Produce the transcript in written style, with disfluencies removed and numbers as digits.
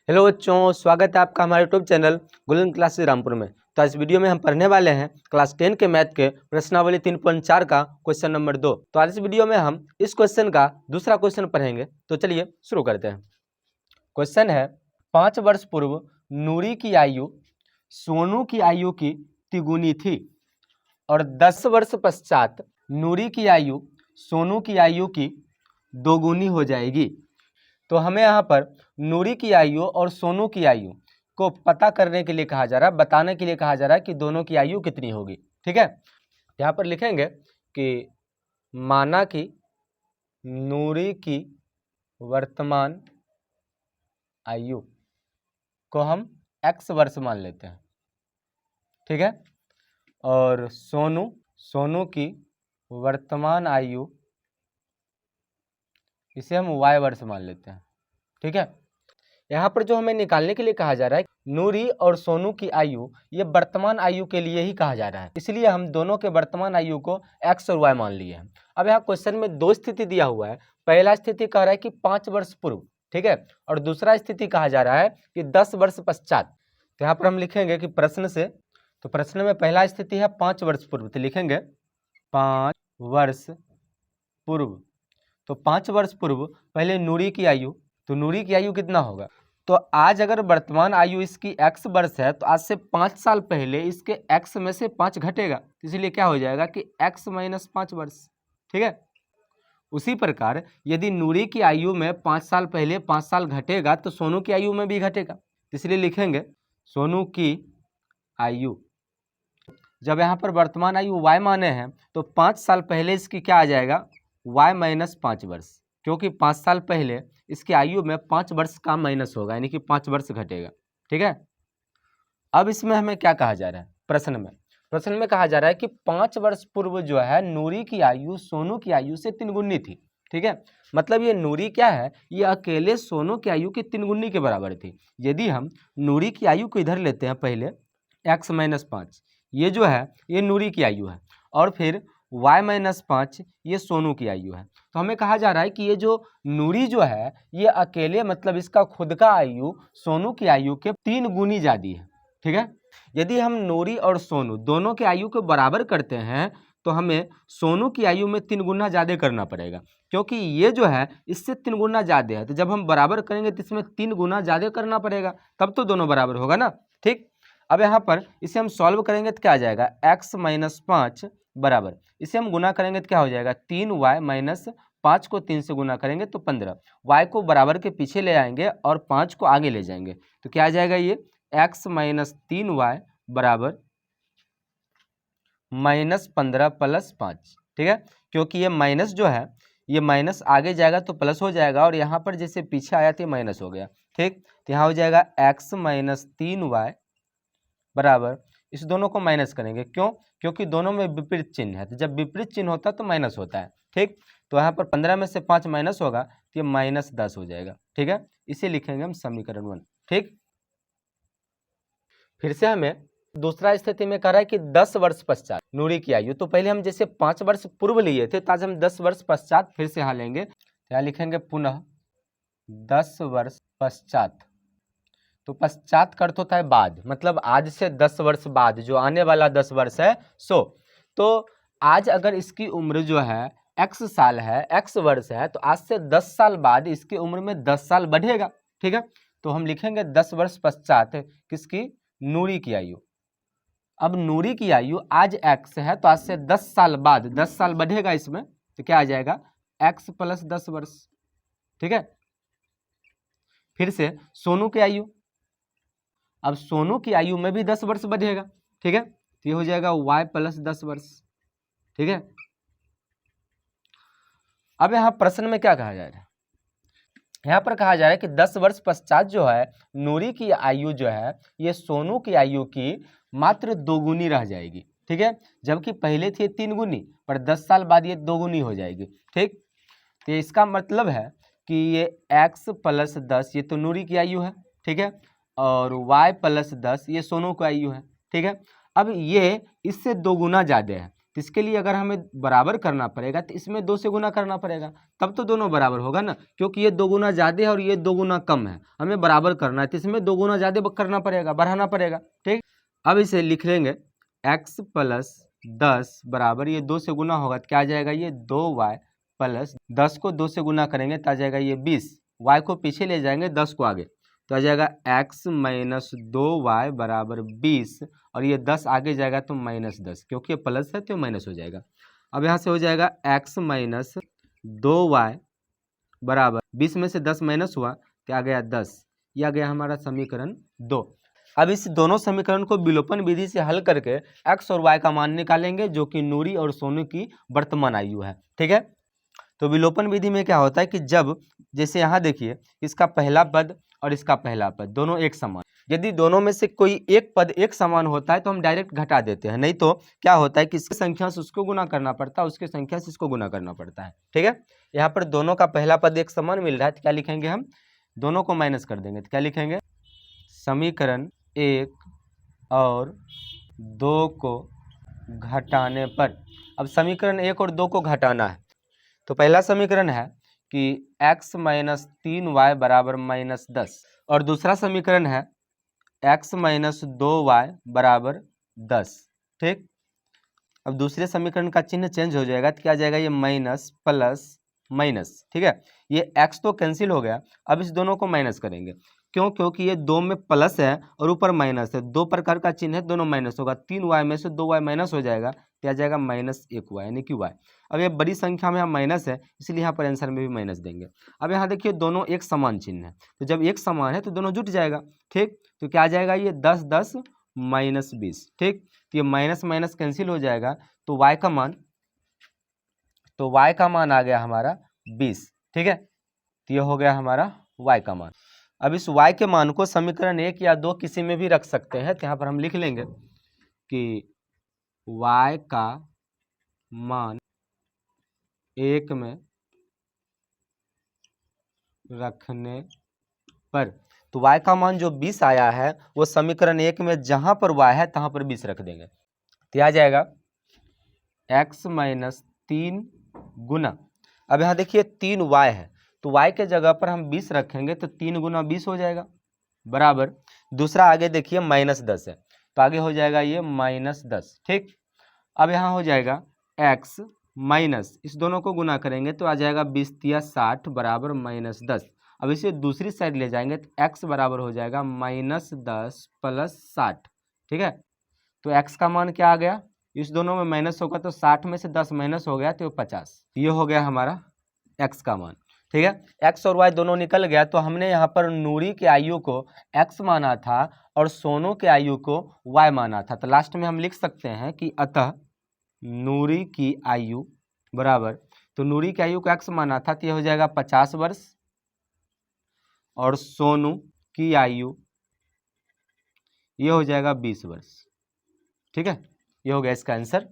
Hello बच्चों, स्वागत है आपका हमारे YouTube channel golden classes Rampur में। तो आज वीडियो में हम पढ़ने वाले हैं क्लास 10 के मैथ के प्रश्नावली 3.4 का क्वेश्चन नंबर 2। तो आज इस वीडियो में हम इस क्वेश्चन का दूसरा क्वेश्चन पढ़ेंगे। तो चलिए शुरू करते हैं। क्वेश्चन है, 5 वर्ष पूर्व नूरी की आयु सोनू की आयु की तिगुनी थी और 10 वर्ष पश्चात नूरी की आयु सोनू की आयु की दोगुनी हो जाएगी। तो हमें यहाँ पर नूरी की आयु और सोनू की आयु को पता करने के लिए कहा जा रहा है, बताने के लिए कहा जा रहा है कि दोनों की आयु कितनी होगी। ठीक है, यहाँ पर लिखेंगे कि माना कि नूरी की वर्तमान आयु को हम x वर्ष मान लेते हैं। ठीक है, और सोनू की वर्तमान आयु इसे हम y वर्ष मान लेते हैं। ठीक है, यहाँ पर जो हमें निकालने के लिए कहा जा रहा है, नूरी और सोनू की आयु ये वर्तमान आयु के लिए ही कहा जा रहा है, इसलिए हम दोनों के वर्तमान आयु को x और y मान लिए हैं। अब यहाँ क्वेश्चन में दो स्थिति दिया हुआ है। पहला स्थिति कह रहा है कि 5 वर्ष पूर्व, ठीक है, और दूसरा स्थिति कहा जा रहा है कि 10 वर्ष पश्चात। तो यहाँ पर हम लिखेंगे कि प्रश्न से, तो प्रश्न में पहला स्थिति है 5 वर्ष पूर्व, तो लिखेंगे 5 वर्ष पूर्व। तो 5 वर्ष पूर्व पहले नूरी की आयु, तो नूरी की आयु कितना होगा, तो आज अगर वर्तमान आयु इसकी x वर्ष है तो आज से 5 साल पहले इसके x में से 5 घटेगा, इसलिए क्या हो जाएगा कि x - 5 वर्ष। ठीक है, उसी प्रकार यदि नूरी की आयु में 5 साल पहले 5 साल घटेगा तो सोनू की आयु में भी घटेगा, इसलिए लिखेंगे सोनू की आयु। जब यहाँ पर वर्तमान आयु y माने हैं तो 5 साल पहले इसकी क्या आ जाएगा, y - 5 वर्ष, क्योंकि 5 साल पहले इसकी आयु में 5 वर्ष का माइनस होगा, यानी कि 5 वर्ष घटेगा। ठीक है, अब इसमें हमें क्या कहा जा रहा है, प्रश्न में कहा जा रहा है कि 5 वर्ष पूर्व जो है नूरी की आयु सोनू की आयु से 3 गुनी थी। ठीक है, मतलब ये नूरी क्या है, ये अकेले सोनू की आयु की 3 गुनी के बराबर थी। यदि हम नूरी की आयु को इधर लेते हैं, पहले x - 5 ये जो है ये नूरी की आयु है, और फिर y - 5 ये सोनू की आयु है। तो हमें कहा जा रहा है कि ये जो नूरी जो है ये अकेले, मतलब इसका खुद का आयु सोनू की आयु के 3 गुनी ज़्यादा है। ठीक है, यदि हम नूरी और सोनू दोनों के आयु को बराबर करते हैं तो हमें सोनू की आयु में 3 गुना ज़्यादा करना पड़ेगा, क्योंकि ये जो है इससे 3 गुना ज़्यादा है। तो जब हम बराबर करेंगे तो इसमें 3 गुना ज़्यादा करना पड़ेगा, तब तो दोनों बराबर होगा ना। ठीक, अब यहाँ पर इसे हम सॉल्व करेंगे तो क्या आ जाएगा, x - 5 बराबर, इसे हम गुना करेंगे तो क्या हो जाएगा, 3y - 5 को 3 से गुना करेंगे तो 15। y को बराबर के पीछे ले आएंगे और 5 को आगे ले जाएंगे, तो क्या आ जाएगा, ये x - 3y बराबर -15 + 5। ठीक है, क्योंकि ये माइनस जो है ये माइनस आगे जाएगा तो प्लस हो जाएगा, और यहाँ पर जैसे पीछे आया तो माइनस हो गया। ठीक, तो यहाँ हो जाएगा x - 3y बराबर, इस दोनों को माइनस करेंगे, क्यों, क्योंकि दोनों में विपरीत चिन्ह है, तो जब विपरीत चिन्ह होता है तो माइनस होता है। ठीक, तो यहाँ पर 15 में से 5 माइनस होगा तो ये -10 हो जाएगा। ठीक है, इसे लिखेंगे हम समीकरण 1। ठीक, फिर से हमें दूसरा स्थिति में कह रहा है कि 10 वर्ष पश्चात नूरी की आयु, तो पहले हम जैसे 5 वर्ष पूर्व लिए थे तो आज हम 10 वर्ष पश्चात फिर से यहाँ लेंगे, यहाँ लिखेंगे पुनः 10 वर्ष पश्चात। तो पश्चात का अर्थ होता है बाद, मतलब आज से 10 वर्ष बाद जो आने वाला 10 वर्ष है तो आज अगर इसकी उम्र जो है x साल है, x वर्ष है, तो आज से 10 साल बाद इसकी उम्र में 10 साल बढ़ेगा। ठीक है, तो हम लिखेंगे 10 वर्ष पश्चात किसकी, नूरी की आयु। अब नूरी की आयु आज x है तो आज से 10 साल बाद 10 साल बढ़ेगा इसमें, तो क्या आ जाएगा, x + 10 वर्ष। ठीक है, फिर से सोनू की आयु, अब सोनू की आयु में भी 10 वर्ष बढ़ेगा। ठीक है, तो ये हो जाएगा y + 10 वर्ष। ठीक है, अब यहाँ प्रश्न में क्या कहा जा रहा है, यहाँ पर कहा जा रहा है कि 10 वर्ष पश्चात जो है नूरी की आयु जो है ये सोनू की आयु की मात्र 2 गुनी रह जाएगी। ठीक है, जबकि पहले थी 3 गुनी, पर 10 साल बाद ये 2 गुनी हो जाएगी। ठीक, तो इसका मतलब है कि ये x + 10 ये तो नूरी की आयु है। ठीक है, और y + 10 ये सोनू की आयु है। ठीक है, अब ये इससे 2 गुना ज़्यादा है, तो इसके लिए अगर हमें बराबर करना पड़ेगा तो इसमें 2 से गुना करना पड़ेगा, तब तो दोनों बराबर होगा ना, क्योंकि ये 2 गुना ज़्यादा है और ये 2 गुना कम है, हमें बराबर करना है तो इसमें 2 गुना ज़्यादा करना पड़ेगा, बढ़ाना पड़ेगा। ठीक, अब इसे लिख लेंगे x प्लस 10 बराबर, ये 2 से गुना होगा तो क्या आ जाएगा, ये 2y प्लस 10 को 2 से गुना करेंगे तो आ जाएगा ये 20, y को पीछे ले जाएंगे 10 को आगे तो आ जाएगा x माइनस 2y बराबर 20, और ये 10 आगे जाएगा तो माइनस 10, क्योंकि ये प्लस है तो माइनस हो जाएगा। अब यहाँ से हो जाएगा x माइनस 2y बराबर 20 में से 10 माइनस हुआ तो आ गया 10, यह आ गया हमारा समीकरण 2। अब इस दोनों समीकरण को विलोपन विधि से हल करके x और y का मान निकालेंगे, जो कि नूरी और सोनू की वर्तमान आयु है। ठीक है, तो विलोपन विधि में क्या होता है कि जब, जैसे यहाँ देखिए, इसका पहला पद और इसका पहला पद दोनों एक समान, यदि दोनों में से कोई एक पद एक समान होता है तो हम डायरेक्ट घटा देते हैं, नहीं तो क्या होता है कि इसकी संख्या से उसको गुना करना पड़ता है, उसकी संख्या से इसको गुना करना पड़ता है। ठीक है, यहाँ पर दोनों का पहला पद एक समान मिल रहा है तो क्या लिखेंगे, हम दोनों को माइनस कर देंगे तो क्या लिखेंगे, समीकरण 1 और 2 को घटाने पर। अब समीकरण 1 और 2 को घटाना है तो पहला समीकरण है कि x माइनस 3y बराबर माइनस 10, और दूसरा समीकरण है x माइनस 2y बराबर 10। ठीक, अब दूसरे समीकरण का चिन्ह चेंज हो जाएगा तो क्या आ जाएगा, ये माइनस प्लस माइनस। ठीक है, ये x तो कैंसिल हो गया, अब इस दोनों को माइनस करेंगे, क्यों, क्योंकि ये 2 में प्लस है और ऊपर माइनस है, 2 प्रकार का चिन्ह है, दोनों माइनस होगा, 3y में से 2y माइनस हो जाएगा तो आ जाएगा माइनस 1y यानी कि y। अब ये बड़ी संख्या में यहाँ माइनस है इसलिए यहाँ पर आंसर में भी माइनस देंगे। अब यहाँ देखिए दोनों एक समान चिन्ह है, तो जब एक समान है तो दोनों जुट जाएगा। ठीक, तो क्या आ जाएगा, ये 10 10 माइनस 20। ठीक, तो ये माइनस माइनस कैंसिल हो जाएगा तो y का मान आ गया हमारा 20। ठीक है, तो ये हो गया हमारा y का मान। अब इस y के मान को समीकरण 1 या 2 किसी में भी रख सकते हैं, तो यहाँ पर हम लिख लेंगे कि y का मान 1 में रखने पर, तो y का मान जो 20 आया है वो समीकरण 1 में जहां पर y है तहां पर 20 रख देंगे तो आ जाएगा x माइनस 3 गुना, अब यहाँ देखिए 3y है तो y के जगह पर हम 20 रखेंगे तो 3 गुना 20 हो जाएगा बराबर, दूसरा आगे देखिए माइनस 10 है तो आगे हो जाएगा ये माइनस 10। ठीक, अब यहाँ हो जाएगा x माइनस, इस दोनों को गुना करेंगे तो आ जाएगा 20 तिया 60 बराबर माइनस 10। अब इसे दूसरी साइड ले जाएंगे तो x बराबर हो जाएगा माइनस 10 प्लस 60। ठीक है, तो x का मान क्या आ गया, इस दोनों में माइनस होगा तो 60 में से 10 माइनस हो गया तो 50, ये हो गया हमारा x का मान। ठीक है, x और y दोनों निकल गया, तो हमने यहाँ पर नूरी के आयु को x माना था और सोनू के आयु को y माना था, तो लास्ट में हम लिख सकते हैं कि अतः नूरी की आयु बराबर, तो नूरी की आयु को x माना था तो यह हो जाएगा 50 वर्ष, और सोनू की आयु ये हो जाएगा 20 वर्ष। ठीक है, ये हो गया इसका आंसर।